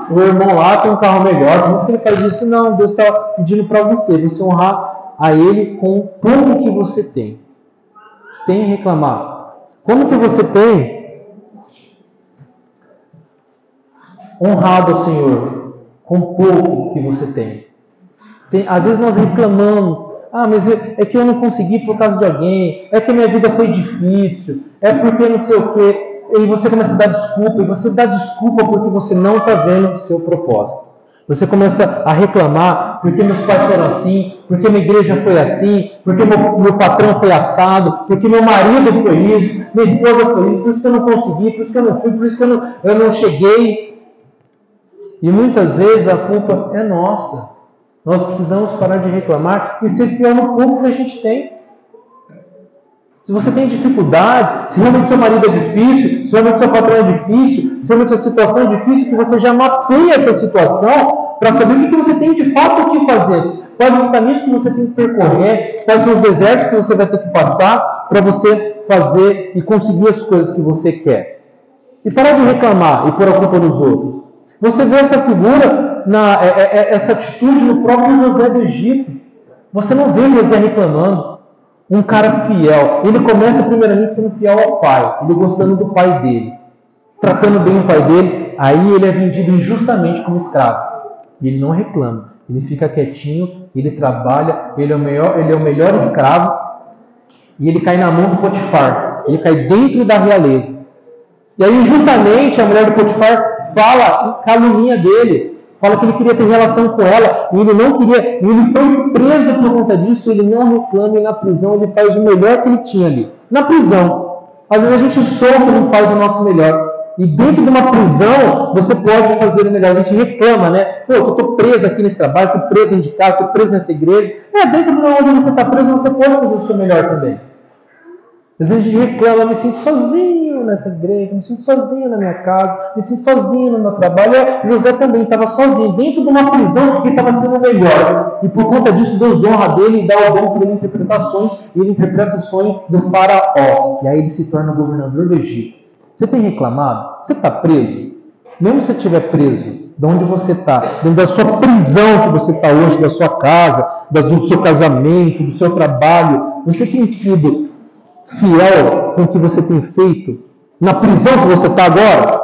o irmão lá tem um carro melhor. Por isso que ele faz isso. Não, Deus está pedindo para você honrar a Ele com tudo que você tem. Sem reclamar. Como que você tem honrado ao Senhor com pouco que você tem? Às vezes nós reclamamos. Mas é que eu não consegui por causa de alguém. É que a minha vida foi difícil. É porque não sei o quê. E você começa a dar desculpa, e você dá desculpa porque você não está vendo o seu propósito. Você começa a reclamar porque meus pais foram assim, porque minha igreja foi assim, porque meu patrão foi assado, porque meu marido foi isso, minha esposa foi isso, por isso que eu não consegui, por isso que eu não fui, por isso que eu não cheguei. E muitas vezes a culpa é nossa. Nós precisamos parar de reclamar e ser fiel no pouco que a gente tem. Se você tem dificuldades, se realmente seu marido é difícil, se realmente seu patrão é difícil, se realmente a situação é difícil, que você já mapeia essa situação para saber o que você tem de fato o que fazer. Quais os caminhos que você tem que percorrer, quais são os desertos que você vai ter que passar para você fazer e conseguir as coisas que você quer. E parar de reclamar e pôr a culpa nos outros. Você vê essa figura, essa atitude no próprio José do Egito. Você não vê José reclamando. Um cara fiel. Ele começa primeiramente sendo fiel ao pai. Ele gostando do pai dele. Tratando bem o pai dele. Aí ele é vendido injustamente como escravo. E ele não reclama. Ele fica quietinho. Ele trabalha. Ele é o melhor escravo. E ele cai na mão do Potifar. Ele cai dentro da realeza. E aí injustamente a mulher do Potifar fala, calúnia dele. Fala que ele queria ter relação com ela, e ele não queria, e ele foi preso por conta disso, ele não reclama, e na prisão ele faz o melhor que ele tinha ali. Na prisão. Às vezes a gente sofre e não faz o nosso melhor. E dentro de uma prisão, você pode fazer o melhor. A gente reclama, né? Pô, eu estou preso aqui nesse trabalho, estou preso dentro de casa, estou preso nessa igreja. Dentro de onde você está preso, você pode fazer o seu melhor também. Às vezes a gente reclama, me sinto sozinho nessa igreja, me sinto sozinho na minha casa, me sinto sozinho no meu trabalho. José também estava sozinho, dentro de uma prisão que estava sendo melhor. E por conta disso, Deus honra dele e dá o dom para ele interpretações, e ele interpreta o sonho do faraó. E aí ele se torna governador do Egito. Você tem reclamado? Você está preso? Mesmo se você estiver preso, de onde você está, dentro da sua prisão que você está hoje, da sua casa, do seu casamento, do seu trabalho, você tem sido fiel com o que você tem feito na prisão que você está agora?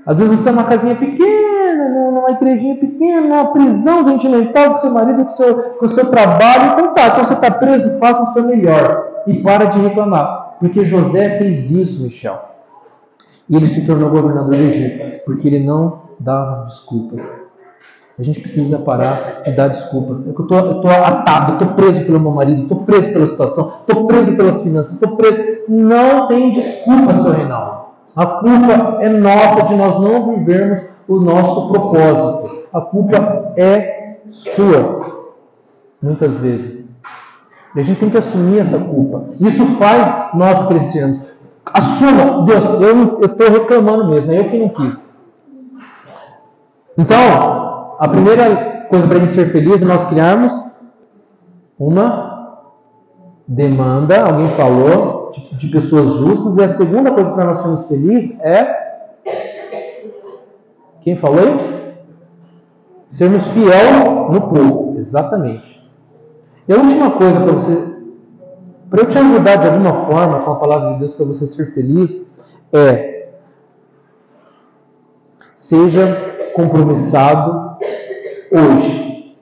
Às vezes você está numa casinha pequena, numa igrejinha pequena, numa prisão sentimental com seu marido, com o seu trabalho. Então você está preso, faça o seu melhor e para de reclamar, porque José fez isso, Michel, e ele se tornou governador do Egito porque ele não dava desculpas. A gente precisa parar de dar desculpas. É que eu estou atado, estou preso pelo meu marido, estou preso pela situação, estou preso pelas finanças, estou preso. Não tem desculpa, Sr. Reinaldo. A culpa é nossa de nós não vivermos o nosso propósito. A culpa é sua, muitas vezes. E a gente tem que assumir essa culpa. Isso faz nós crescermos. Assuma, Deus, eu estou reclamando mesmo, é eu que não quis. Então, a primeira coisa para a gente ser feliz é nós criarmos uma demanda, alguém falou, de pessoas justas. E a segunda coisa para nós sermos felizes é... Quem falou aí? Sermos fiel no pouco. Exatamente. E a última coisa para você, para eu te ajudar de alguma forma com a palavra de Deus para você ser feliz, é: seja compromissado hoje.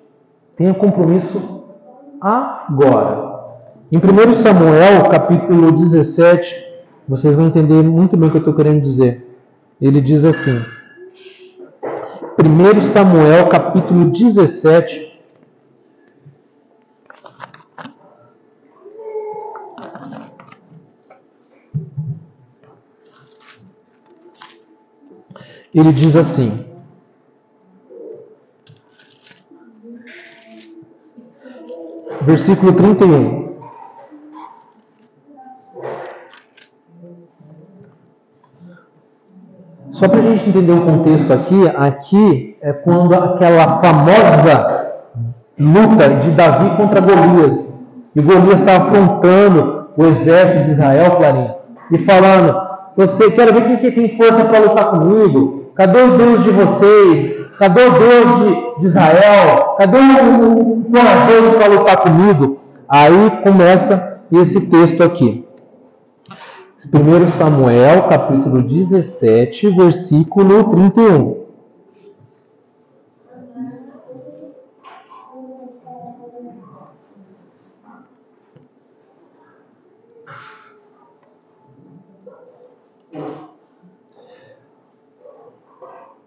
Tenha compromisso agora. Em 1 Samuel, capítulo 17, vocês vão entender muito bem o que eu estou querendo dizer. Ele diz assim, 1 Samuel, capítulo 17, ele diz assim, versículo 31. Só para a gente entender o contexto aqui é quando aquela famosa luta de Davi contra Golias. E Golias está afrontando o exército de Israel, Clarinha, e falando: você quer ver quem que tem força para lutar comigo? Cadê o Deus de vocês? Cadê o Deus de Israel? Cadê o corajoso para lutar comigo? Aí começa esse texto aqui. 1 Samuel, capítulo 17, versículo 31.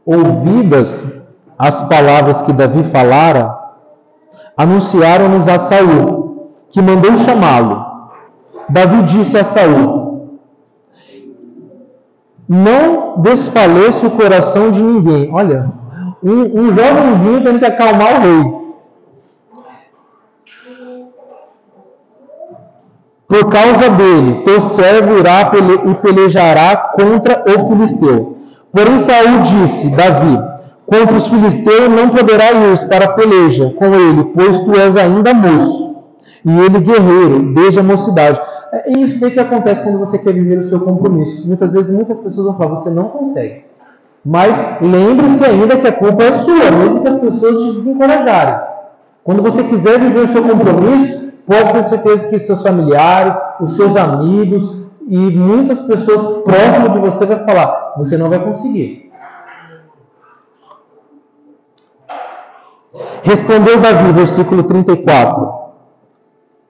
Ouvidas as palavras que Davi falara, anunciaram-nos a Saul, que mandou chamá-lo. Davi disse a Saul: não desfaleça o coração de ninguém. Olha, um jovenzinho tendo que acalmar o rei. Por causa dele, teu servo irá e pelejará contra o filisteu. Porém Saul disse: Davi, contra os filisteus não poderá ir para a peleja com ele, pois tu és ainda moço, e ele guerreiro, desde a mocidade. É isso daí que acontece quando você quer viver o seu compromisso. Muitas vezes, muitas pessoas vão falar: você não consegue. Mas lembre-se ainda que a culpa é sua, mesmo que as pessoas te desencorajarem. Quando você quiser viver o seu compromisso, pode ter certeza que seus familiares, os seus amigos e muitas pessoas próximas de você vão falar: você não vai conseguir. Respondeu Davi, versículo 34,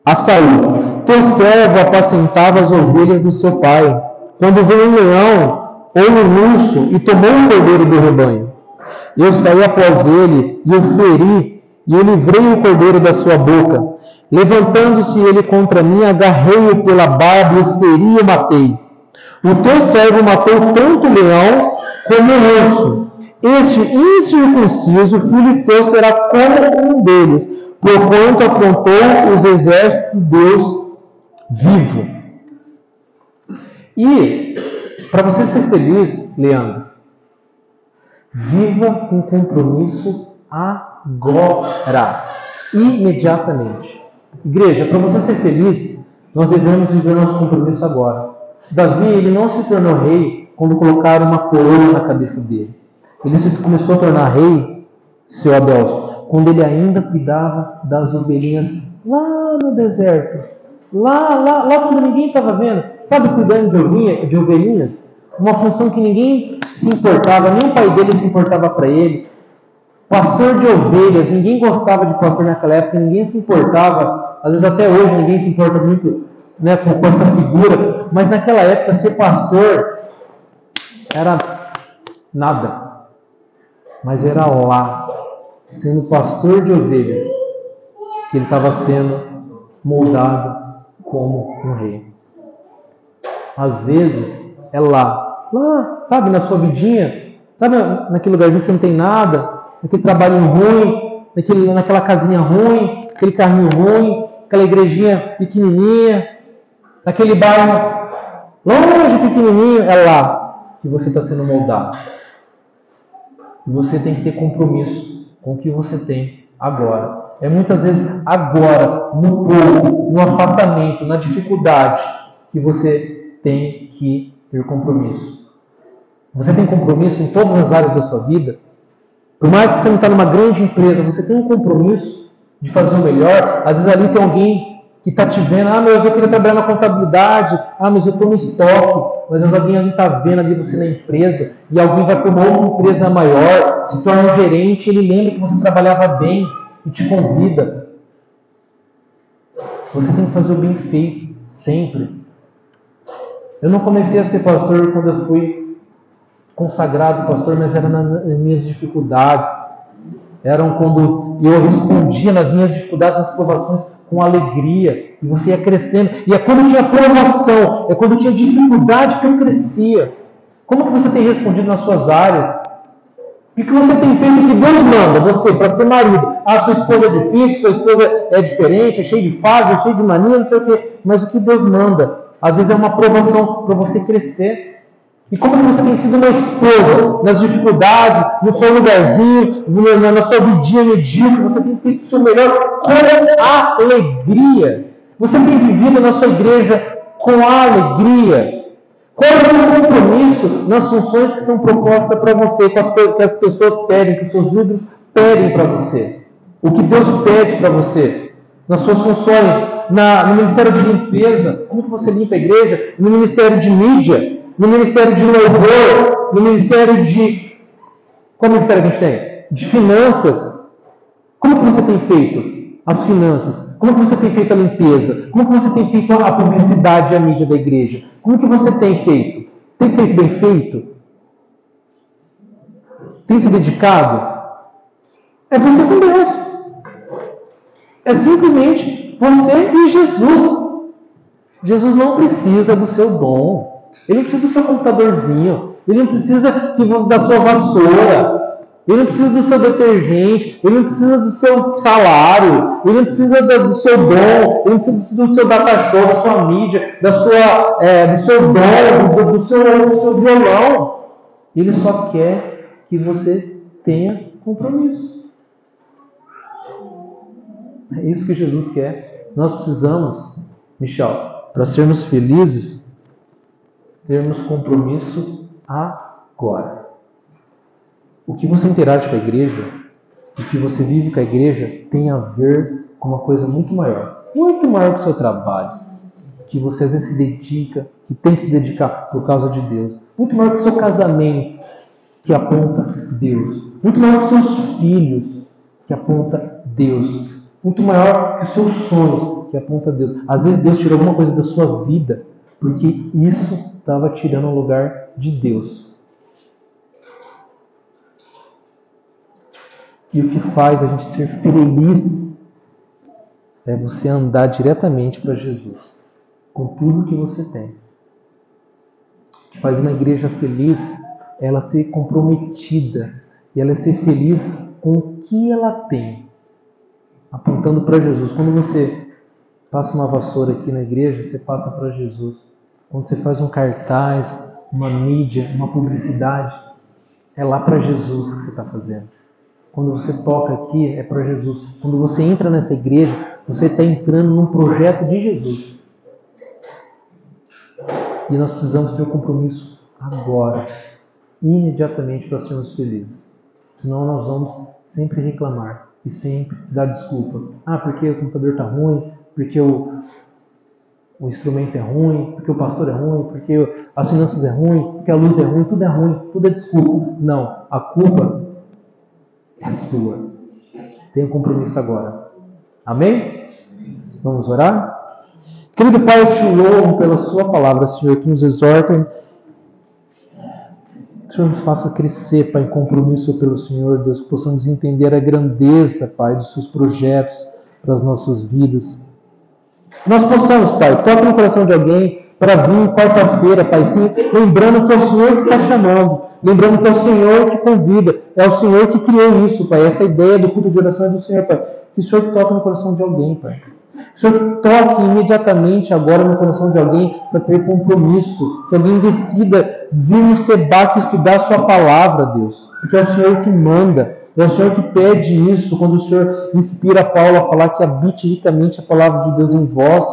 a Saul: teu servo apacentava as ovelhas do seu pai, quando veio um leão ou um urso e tomou um cordeiro do rebanho. Eu saí após ele e o feri, e eu livrei o cordeiro da sua boca. Levantando-se ele contra mim, agarrei-o pela barba, e o feri e o matei. O teu servo matou tanto o leão como o urso. Este incircunciso filisteu será como um deles, porquanto afrontou os exércitos de Deus vivo. E, para você ser feliz, Leandro, viva com compromisso agora, imediatamente. Igreja, para você ser feliz, nós devemos viver nosso compromisso agora. Davi, ele não se tornou rei quando colocaram uma coroa na cabeça dele. Ele se começou a tornar rei, seu Adelso, quando ele ainda cuidava das ovelhinhas lá no deserto. Lá quando ninguém estava vendo. Sabe, cuidando de ovelhinhas? Uma função que ninguém se importava, nem o pai dele se importava para ele. Pastor de ovelhas, ninguém gostava de pastor naquela época, ninguém se importava. Às vezes até hoje ninguém se importa muito, né, com essa figura. Mas naquela época ser pastor era nada. Mas era lá. sendo pastor de ovelhas, que ele estava sendo moldado como um rei. Às vezes é lá, sabe, na sua vidinha, sabe, naquele lugarzinho que você não tem nada, naquele trabalhinho ruim, naquela casinha ruim, aquele carrinho ruim, aquela igrejinha pequenininha, naquele bairro longe, pequenininho, é lá que você está sendo moldado. E você tem que ter compromisso com o que você tem agora. É muitas vezes agora, no pouco, no afastamento, na dificuldade, que você tem que ter compromisso. Você tem compromisso em todas as áreas da sua vida. Por mais que você não está numa grande empresa, você tem um compromisso de fazer o melhor. Às vezes ali tem alguém que está te vendo, mas eu queria trabalhar na contabilidade, mas eu estou no estoque, mas alguém ali está vendo ali você na empresa, e alguém vai para uma outra empresa maior, se torna um gerente, ele lembra que você trabalhava bem e te convida. Você tem que fazer o bem feito, sempre. Eu não comecei a ser pastor quando eu fui consagrado pastor, mas era nas minhas dificuldades. Eram quando eu respondia nas minhas dificuldades, nas provações, com alegria. E você ia crescendo. E é quando tinha provação, é quando tinha dificuldade que eu crescia. Como que você tem respondido nas suas áreas? O que você tem feito que Deus manda você para ser marido? Sua esposa é difícil, sua esposa é diferente, é cheia de fase, é cheia de mania, não sei o quê. Mas o que Deus manda? Às vezes é uma provação para você crescer. E como que você tem sido uma esposa nas dificuldades, no seu lugarzinho, na sua vidinha medíocre, você tem feito o seu melhor com alegria. Você tem vivido na sua igreja com alegria. Qual é o seu compromisso nas funções que são propostas para você, que as pessoas pedem, que os seus líderes pedem para você? O que Deus pede para você? Nas suas funções, no ministério de limpeza, como que você limpa a igreja? No ministério de mídia, no ministério de louvor, no ministério de... Qual ministério que a gente tem? De finanças. Como que você tem feito as finanças? Como que você tem feito a limpeza? Como que você tem feito a publicidade e a mídia da igreja? Como que você tem feito? Tem feito bem feito? Tem se dedicado? É você com Deus. É simplesmente você e Jesus. Jesus não precisa do seu dom. Ele não precisa do seu computadorzinho. Ele não precisa da sua vassoura. Ele não precisa do seu detergente. Ele não precisa do seu salário. Ele não precisa do seu dom. Ele não precisa do seu data show, da sua mídia, do seu dom, do seu violão. Ele só quer que você tenha compromisso. É isso que Jesus quer. Nós precisamos, Michel, para sermos felizes, termos compromisso agora. O que você interage com a igreja, o que você vive com a igreja, tem a ver com uma coisa muito maior que o seu trabalho, que você às vezes se dedica, que tem que se dedicar por causa de Deus. Muito maior que o seu casamento, que aponta Deus. Muito maior que os seus filhos, que aponta Deus. Muito maior que os seus sonhos, que aponta Deus. Às vezes Deus tira alguma coisa da sua vida, porque isso estava tirando o lugar de Deus. E o que faz a gente ser feliz é você andar diretamente para Jesus, com tudo que você tem. O que faz uma igreja feliz é ela ser comprometida, e ela ser feliz com o que ela tem, apontando para Jesus. Quando você passa uma vassoura aqui na igreja, você passa para Jesus. Quando você faz um cartaz, uma mídia, uma publicidade, é lá para Jesus que você está fazendo. Quando você toca aqui, é para Jesus. Quando você entra nessa igreja, você está entrando num projeto de Jesus. E nós precisamos ter o compromisso agora, imediatamente, para sermos felizes. Senão nós vamos sempre reclamar e sempre dar desculpa. Porque o computador está ruim, porque o instrumento é ruim, porque o pastor é ruim, porque as finanças é ruim, porque a luz é ruim, tudo é desculpa. Não, a culpa é sua. Tenha um compromisso agora. Amém? Vamos orar? Querido Pai, eu te louvo pela sua palavra, Senhor, que nos exorta Que o Senhor nos faça crescer, Pai, em compromisso pelo Senhor, Deus, que possamos entender a grandeza, Pai, dos seus projetos para as nossas vidas. Que nós possamos, Pai, toque no coração de alguém para vir quarta-feira, Pai, sim, lembrando que é o Senhor que está chamando, lembrando que é o Senhor que convida, é o Senhor que criou isso, Pai, essa ideia do culto de oração é do Senhor, Pai. Que o Senhor toque no coração de alguém, Pai. Que o Senhor toque imediatamente agora no coração de alguém para ter compromisso, que alguém decida vir no Sebac estudar a sua palavra, Deus, porque é o Senhor que manda, é o Senhor que pede isso, quando o Senhor inspira Paulo a falar que habite ricamente a palavra de Deus em vós.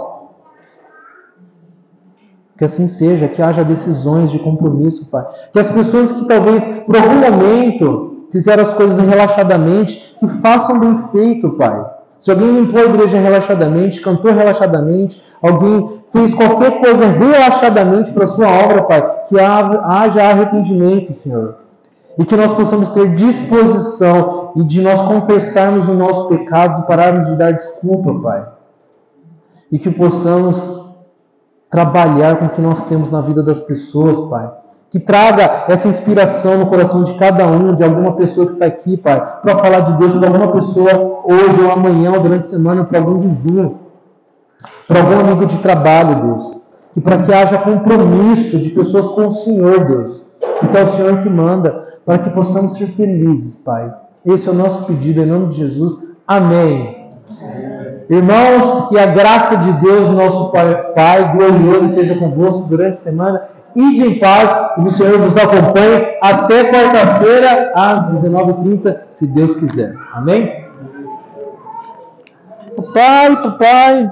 Que assim seja, que haja decisões de compromisso, Pai. Que as pessoas que talvez por algum momento fizeram as coisas relaxadamente, que façam bem feito, Pai. Se alguém limpou a igreja relaxadamente, cantou relaxadamente, alguém fez qualquer coisa relaxadamente para a sua obra, Pai, que haja arrependimento, Senhor. E que nós possamos ter disposição e de nós confessarmos os nossos pecados e pararmos de dar desculpa, Pai. E que possamos trabalhar com o que nós temos na vida das pessoas, Pai. Que traga essa inspiração no coração de cada um, de alguma pessoa que está aqui, Pai, para falar de Deus para alguma pessoa hoje ou amanhã ou durante a semana, para algum vizinho, para algum amigo de trabalho, Deus. E para que haja compromisso de pessoas com o Senhor, Deus. Porque é o Senhor que manda, para que possamos ser felizes, Pai. Esse é o nosso pedido, em nome de Jesus. Amém. Irmãos, que a graça de Deus, nosso Pai glorioso, esteja convosco durante a semana. Ide em paz e o Senhor vos acompanhe até quarta-feira, às 19h30, se Deus quiser. Amém? Papai.